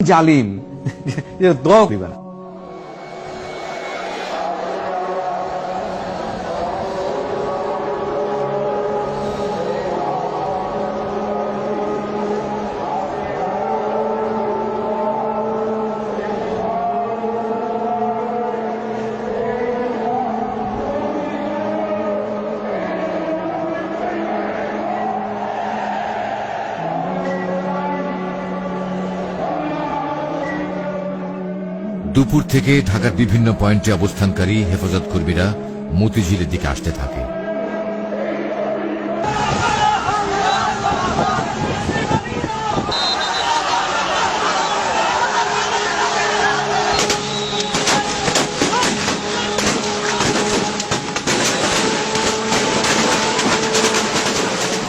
জালিম যে দোয়া দিবে না। দুপুর থেকে ঢাকার বিভিন্ন পয়েন্টে অবস্থানকারী হেফাজত কর্মীরা মতিঝিলের দিকে আসতে থাকে।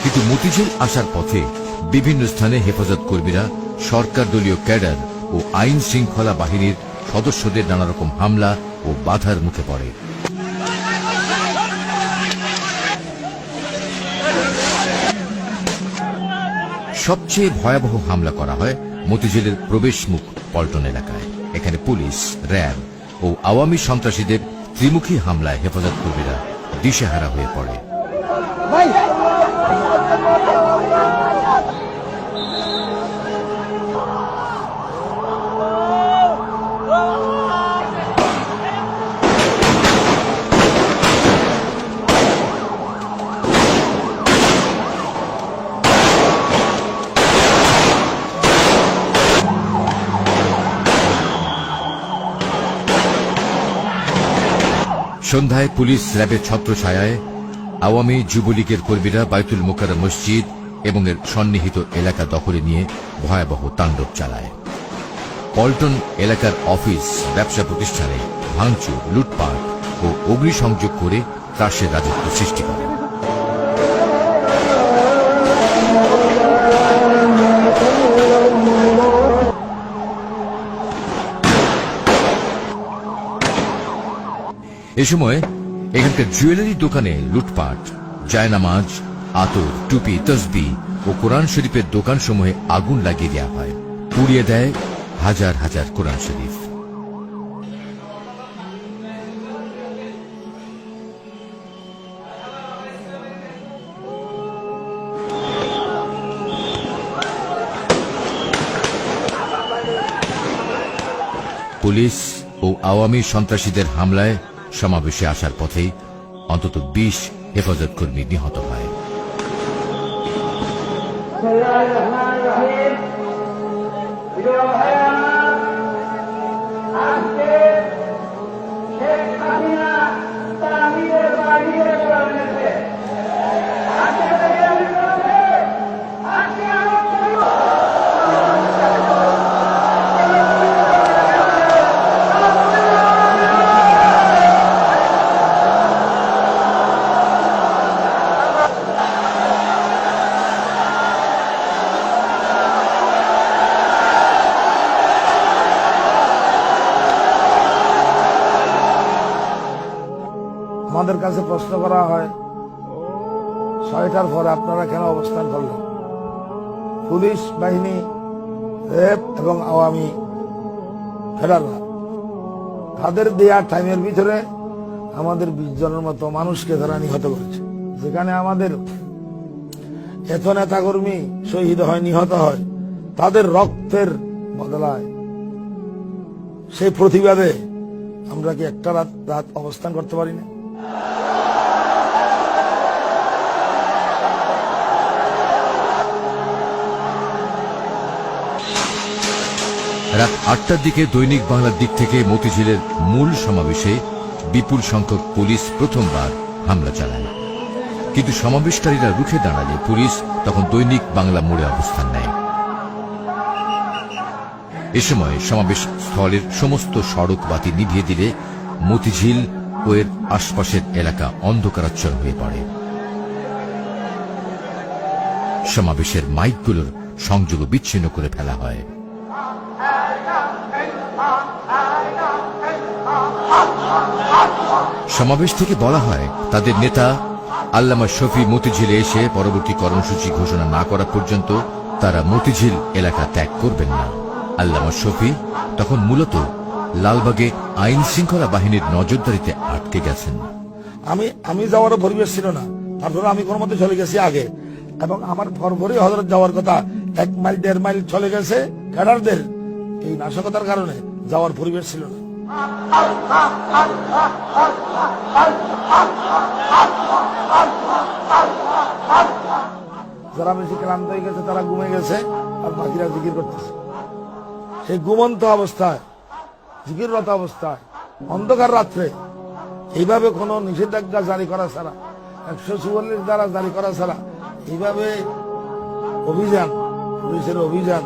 কিন্তু মতিঝিল আসার পথে বিভিন্ন স্থানে হেফাজত কর্মীরা সরকার দলীয় ক্যাডার ও আইন শৃঙ্খলা বাহিনীর সদস্যদের নানা রকম হামলা ও বাধার মুখে পড়ে। সবচেয়ে ভয়াবহ হামলা করা হয় মতিঝিলের প্রবেশ মুখ পল্টন এলাকায়। এখানে পুলিশ, র্যাব ও আওয়ামী সন্ত্রাসীদের ত্রিমুখী হামলায় হেফাজত কর্মীরা দিশেহারা হয়ে পড়ে। সন্ধ্যায় পুলিশ র্যাবের ছত্রছায়ায় আওয়ামী যুবলীগের কর্মীরা বায়তুল মোকাররম মসজিদ এবং এর সন্নিহিত এলাকা দখলে নিয়ে ভয়াবহ তাণ্ডব চালায়। পল্টন এলাকার অফিস, ব্যবসা প্রতিষ্ঠানে ভাঙচুর, লুটপাট ও অগ্নিসংযোগ করে ত্রাসের রাজত্ব সৃষ্টি করে। এ সময় এখানকার জুয়েলারি দোকানে লুটপাট, জায়নামাজ, আতর, টুপি, তসবিহ ও কোরআন শরীফের দোকানসমূহে আগুন লাগিয়ে দেওয়া হয়। পুড়িয়ে দেয় হাজার হাজার কোরআন শরীফ। পুলিশ ও আওয়ামী সন্ত্রাসীদের হামলায় সমাবেশে আসার পথেই অন্তত 20 হেফাজত কর্মী নিহত হয়। আমাদের কাছে প্রশ্ন করা হয় 6টার পরে আপনারা কেন অবস্থান করলেন? পুলিশ বাহিনী, র্যাব এবং আওয়ামী ফেডাররা তাদের দেয়া টাইমের ভিতরে আমাদের 20 জনের মতো মানুষকে তারা নিহত করেছে। যেখানে আমাদের এত নেতাকর্মী শহীদ হয়, নিহত হয়, তাদের রক্তের বদলায় সেই প্রতিবাদে আমরা কি একটা রাত অবস্থান করতে পারি না? রাত 8টার দিকে দৈনিক বাংলার দিক থেকে মতিঝিলের মূল সমাবেশে বিপুল সংখ্যক পুলিশ প্রথমবার হামলা চালায়। কিন্তু সমাবেশকারীরা রুখে দাঁড়ালে পুলিশ তখন দৈনিক বাংলা মোড়ে অবস্থান নেয়। এ সময় সমাবেশ স্থলের সমস্ত সড়ক বাতি নিভিয়ে দিলে মতিঝিল ও এর আশপাশের এলাকা অন্ধকারাচ্ছন্ন হয়ে পড়ে। সমাবেশের মাইকগুলোর সংযোগ বিচ্ছিন্ন করে ফেলা হয়। সমাবেশ থেকে বলা হয় তাদের নেতা আল্লামা শফি মতিঝিলে এসে পরবর্তী কর্মসূচি ঘোষণা না করা পর্যন্ত তারা মতিঝিল এলাকা ত্যাগ করবেন না। আল্লামা শফি তখন মূলত লালবাগে আইন শৃঙ্খলা বাহিনীর নজরদারিতে আটকে গেছেন। আমি যাওয়ারও পরিবেশ ছিল না, তারপরে আমি কোনো মতে চলে গেছি আগে, এবং আমার ফরফরি হজরত যাওয়ার কথা 1 মাইল 1.5 মাইল চলে গেছে। ক্যাডারদের এই নাশকতার কারণে যাওয়ার পরিবেশ ছিল না। যারা বেশি ক্লান্ত হয়ে গেছে তারা ঘুমে গেছে, আর বাকিরা জিকির করতেছে। সেই ঘুমন্ত অবস্থায়, জিকিররত অবস্থায়, অন্ধকার রাত্রে এইভাবে কোন নিষেধাজ্ঞা জারি করা ছাড়া, 144 দ্বারা জারি করা ছাড়া এইভাবে অভিযান, পুলিশের অভিযান